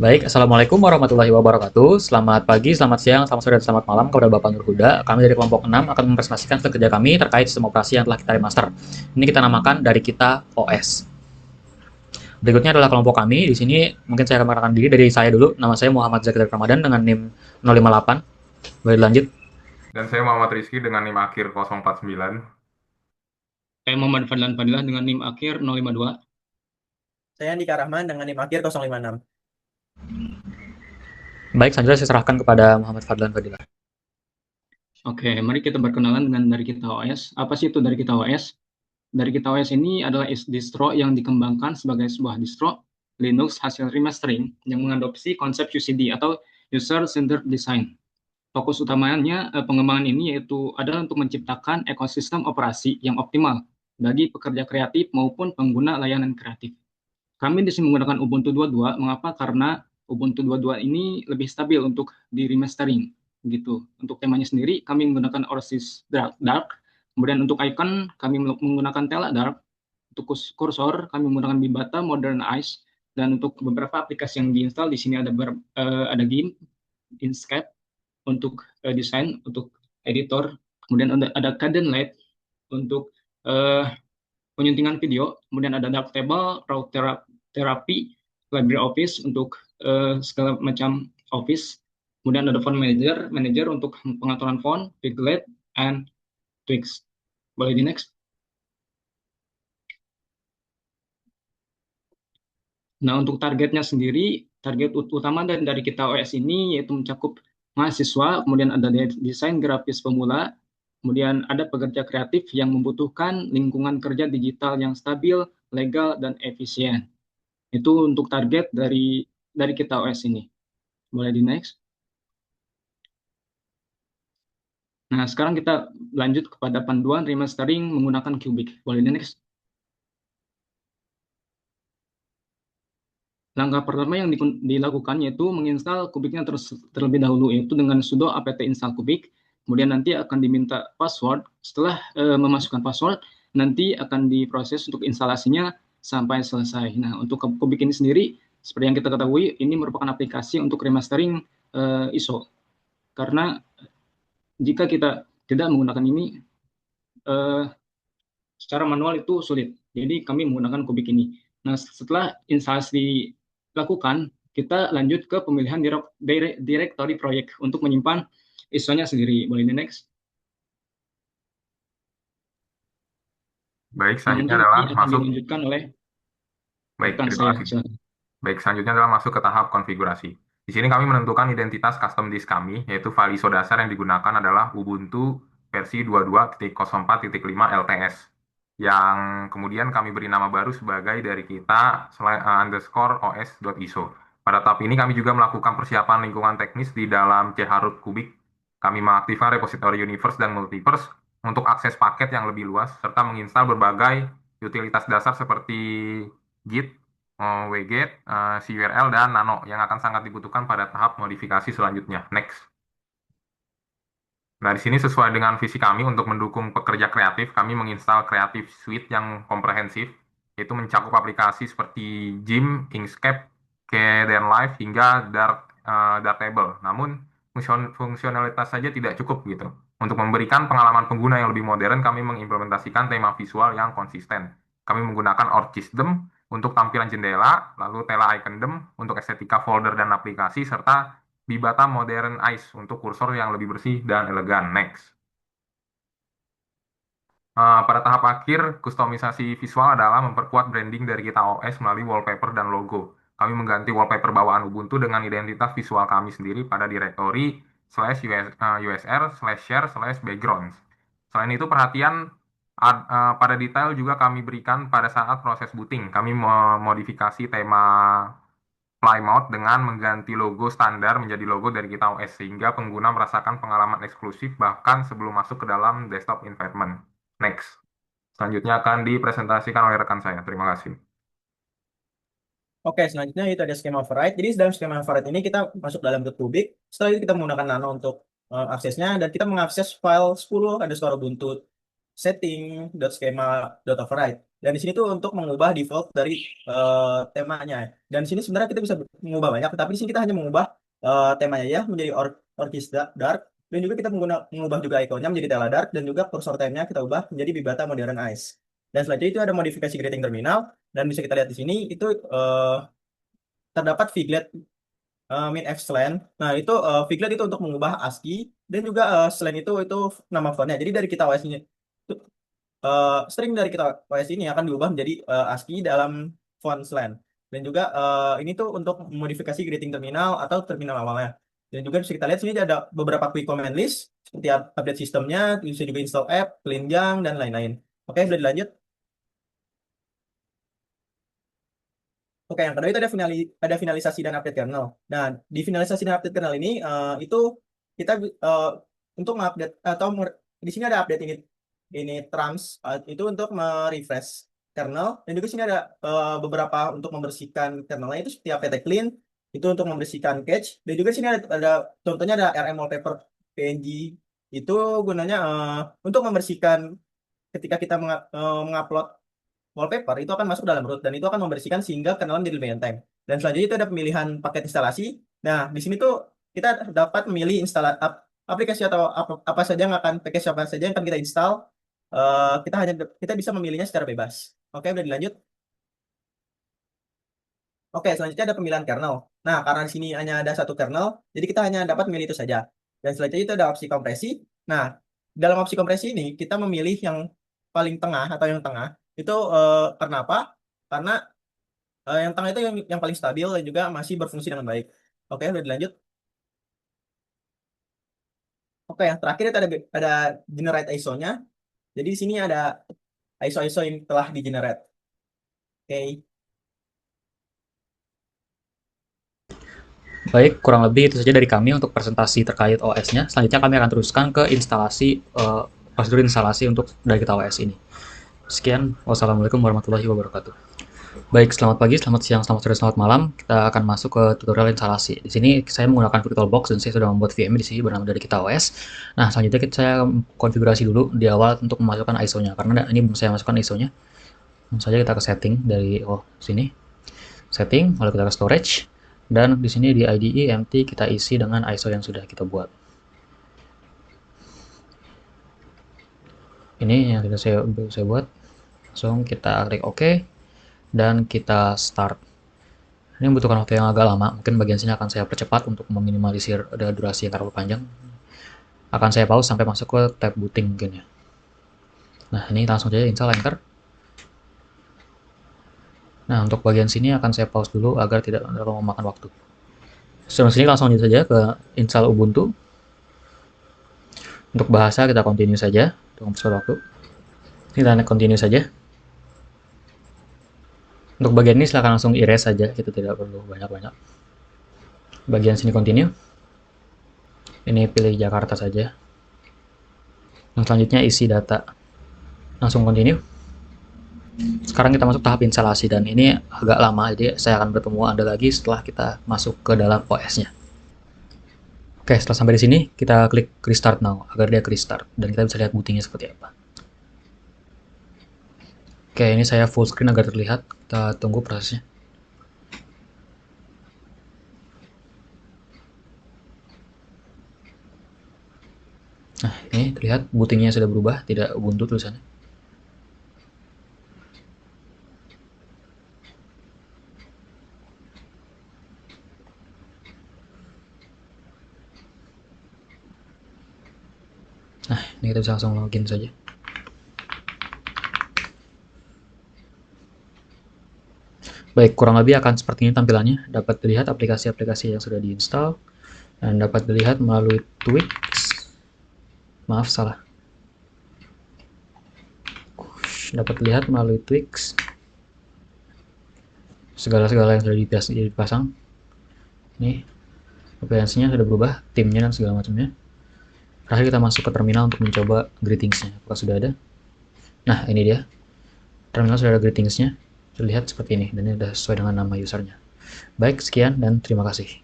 Baik, Assalamualaikum warahmatullahi wabarakatuh. Selamat pagi, selamat siang, selamat sore, dan selamat malam kepada Bapak Nurhuda. Kami dari kelompok 6 akan mempresentasikan kerja kami terkait sistem operasi yang telah kita remaster. Ini kita namakan dari kita OS. Berikutnya adalah kelompok kami. Di sini mungkin saya akan mengenalkan diri dari saya dulu. Nama saya Muhammad Zakir Ramadan dengan NIM 058. Boleh dilanjut. Dan saya Muhammad Rizky dengan NIM akhir 049. Saya Muhammad Fadlan Fadilah dengan NIM akhir 052. Saya Andika Rahman dengan NIM akhir 056. Baik, selanjutnya saya serahkan kepada Muhammad Fadlan Fadilah. Oke, mari kita berkenalan dengan dari kita OS. Apa sih itu dari kita OS? Dari kita OS ini adalah distro yang dikembangkan sebagai sebuah distro Linux hasil remastering yang mengadopsi konsep UCD atau User Centered Design. Fokus utamanya pengembangan ini yaitu adalah untuk menciptakan ekosistem operasi yang optimal bagi pekerja kreatif maupun pengguna layanan kreatif. Kami di sini menggunakan Ubuntu 22. Mengapa? Karena Ubuntu 22 ini lebih stabil untuk di remastering gitu. Untuk temanya sendiri kami menggunakan Oasis Dark. Kemudian untuk icon kami menggunakan Tela Dark. Untuk kursor kami menggunakan Bibata Modernize, dan untuk beberapa aplikasi yang diinstal di sini ada GIMP, Inkscape untuk desain, untuk editor. Kemudian ada Kdenlive untuk uh, penyuntingan video, kemudian ada Darktable, Raw Therapy, LibreOffice untuk segala macam Office, kemudian ada Font Manager untuk pengaturan font, Piglet, and Twix. Boleh di next. Nah, untuk targetnya sendiri, target utama dari kita OS ini yaitu mencakup mahasiswa, kemudian ada desain grafis pemula, kemudian ada pekerja kreatif yang membutuhkan lingkungan kerja digital yang stabil, legal, dan efisien. Itu untuk target dari kita OS ini. Boleh di next. Nah, sekarang kita lanjut kepada panduan remastering menggunakan Cubic. Boleh di next. Langkah pertama yang dilakukan yaitu menginstal Kubiknya terlebih dahulu, yaitu dengan sudo apt install Kubik. Kemudian nanti akan diminta password. Setelah memasukkan password, nanti akan diproses untuk instalasinya sampai selesai. Nah, untuk Kubik ini sendiri, seperti yang kita ketahui, ini merupakan aplikasi untuk remastering ISO. Karena jika kita tidak menggunakan ini secara manual itu sulit. Jadi kami menggunakan Kubik ini. Nah, setelah instalasi dilakukan, kita lanjut ke pemilihan directory proyek untuk menyimpan ISO-nya sendiri. Boleh di next. Baik, Nah, selanjutnya nanti adalah akan masuk. dilanjutkan oleh Baik, rekan terima saya. kasih. Silakan. Baik, selanjutnya adalah masuk ke tahap konfigurasi. Di sini kami menentukan identitas custom disk kami, yaitu file ISO dasar yang digunakan adalah Ubuntu versi 22.04.5 LTS, yang kemudian kami beri nama baru sebagai dari kita underscore os.iso. Pada tahap ini kami juga melakukan persiapan lingkungan teknis di dalam Charut Kubik. Kami mengaktifkan repositori Universe dan Multiverse untuk akses paket yang lebih luas, serta menginstal berbagai utilitas dasar seperti Git, Wget, CURL, dan Nano yang akan sangat dibutuhkan pada tahap modifikasi selanjutnya. Next. Nah, di sini sesuai dengan visi kami untuk mendukung pekerja kreatif, kami menginstal Creative Suite yang komprehensif, yaitu mencakup aplikasi seperti Gim, Inkscape, Kdenlive, hingga Darktable. Namun, fungsionalitas saja tidak cukup gitu. Untuk memberikan pengalaman pengguna yang lebih modern, kami mengimplementasikan tema visual yang konsisten. Kami menggunakan OrchSystem untuk tampilan jendela, lalu Tela Icondom untuk estetika folder dan aplikasi, serta Bibata Modern Eyes untuk kursor yang lebih bersih dan elegan. Next. Pada tahap akhir, kustomisasi visual adalah memperkuat branding dari kita OS melalui wallpaper dan logo. Kami mengganti wallpaper bawaan Ubuntu dengan identitas visual kami sendiri pada direktori /usr /share /backgrounds. Selain itu, perhatian pada detail juga kami berikan pada saat proses booting. Kami memodifikasi tema Plymouth dengan mengganti logo standar menjadi logo dari kita OS sehingga pengguna merasakan pengalaman eksklusif bahkan sebelum masuk ke dalam desktop environment. Next. Selanjutnya akan dipresentasikan oleh rekan saya. Terima kasih. Oke, selanjutnya itu ada skema override. Jadi dalam skema override ini kita masuk dalam ke Kubik. Setelah itu kita menggunakan Nano untuk aksesnya, dan kita mengakses file 10 underscore Ubuntu setting.schema.override. Dan di sini tuh untuk mengubah default dari temanya. Dan di sini sebenarnya kita bisa mengubah banyak, tapi di sini kita hanya mengubah temanya ya menjadi Orchis Dark. Dan juga kita mengubah juga ikonnya menjadi Tela Dark, dan juga cursor time-nya kita ubah menjadi Bibata Modern Eyes. Dan selanjutnya itu ada modifikasi greeting terminal, dan bisa kita lihat di sini itu terdapat Figlet min F slang. Nah, itu Figlet itu untuk mengubah ASCII, dan juga slang itu nama fontnya. Jadi dari kita OS ini string dari kita OS ini akan diubah menjadi ASCII dalam font slang. Dan juga ini tuh untuk modifikasi greeting terminal atau terminal awalnya. Dan juga bisa kita lihat sini ada beberapa quick command list seperti update sistemnya, bisa juga install app, clean junk, dan lain-lain. Oke, boleh dilanjut. Oke, yang kedua itu ada finalisasi dan update kernel. Nah, di finalisasi dan update kernel ini itu kita untuk mengupdate atau di sini ada update ini trams itu untuk merefresh kernel, dan juga sini ada beberapa untuk membersihkan kernelnya itu seperti apt clean itu untuk membersihkan cache, dan juga sini ada contohnya ada rm wallpaper png itu gunanya untuk membersihkan ketika kita mengupload wallpaper itu akan masuk dalam root, dan itu akan membersihkan sehingga kernel menjadi lebih enteng. Dan selanjutnya itu ada pemilihan paket instalasi. Nah, di sini tuh kita dapat memilih aplikasi atau apa saja yang akan package apa saja yang akan kita install. Kita bisa memilihnya secara bebas. Oke, udah dilanjut. Oke, selanjutnya ada pemilihan kernel. Nah, karena di sini hanya ada satu kernel, jadi kita hanya dapat memilih itu saja. Dan selanjutnya itu ada opsi kompresi. Nah, dalam opsi kompresi ini kita memilih yang paling tengah atau yang tengah. Itu karena apa? Karena yang tengah itu yang paling stabil dan juga masih berfungsi dengan baik. Oke, udah dilanjut. Oke, yang terakhir itu ada generate ISO-nya. Jadi di sini ada ISO-ISO yang telah di-generate. Oke. Baik, kurang lebih itu saja dari kami untuk presentasi terkait OS-nya. Selanjutnya kami akan teruskan ke instalasi prosedur instalasi untuk dari kita OS ini. Sekian, wassalamualaikum warahmatullahi wabarakatuh. Baik, selamat pagi, selamat siang, selamat sore, selamat malam. Kita akan masuk ke tutorial instalasi. Di sini saya menggunakan VirtualBox dan saya sudah membuat VM di sini bernama dari kita OS. Nah, selanjutnya saya konfigurasi dulu di awal untuk memasukkan ISO-nya, karena ini belum saya masukkan ISO-nya. Langsung saja kita ke setting dari sini. Setting, lalu kita ke storage, dan di sini di IDE empty kita isi dengan ISO yang sudah kita buat. Ini yang saya buat. Langsung kita klik OK dan kita start. Ini membutuhkan waktu yang agak lama, mungkin bagian sini akan saya percepat untuk meminimalisir durasi yang terlalu panjang. Akan saya pause sampai masuk ke tab booting mungkin ya. Nah, ini langsung saja install, enter. Nah, untuk bagian sini akan saya pause dulu agar tidak terlalu memakan waktu. Sebelum sini langsung saja ke install Ubuntu. Untuk bahasa kita continue saja, untuk mempercepat waktu. Kita continue saja. Untuk bagian ini silahkan langsung erase saja, kita tidak perlu banyak-banyak. Bagian sini continue. Ini pilih Jakarta saja. Yang selanjutnya isi data. Langsung continue. Sekarang kita masuk tahap instalasi, dan ini agak lama, jadi saya akan bertemu Anda lagi setelah kita masuk ke dalam OS-nya. Oke, setelah sampai di sini, kita klik restart now, agar dia restart, dan kita bisa lihat bootingnya seperti apa. Oke, ini saya full screen agar terlihat. Kita tunggu prosesnya. Nah, ini terlihat bootingnya sudah berubah, tidak Ubuntu tulisannya. Nah, ini kita bisa langsung login saja. Baik, kurang lebih akan seperti ini tampilannya. Dapat dilihat aplikasi-aplikasi yang sudah diinstal, dan dapat dilihat melalui Twix. Maaf, salah. Dapat dilihat melalui Twix segala-segala yang sudah dipasang. Ini aplikasinya sudah berubah, timnya dan segala macamnya. Terakhir kita masuk ke terminal untuk mencoba greetingsnya. Apakah sudah ada? Nah, ini dia. Terminal sudah ada greetingsnya. Terlihat seperti ini, dan ini sudah sesuai dengan nama usernya. Baik, sekian dan terima kasih.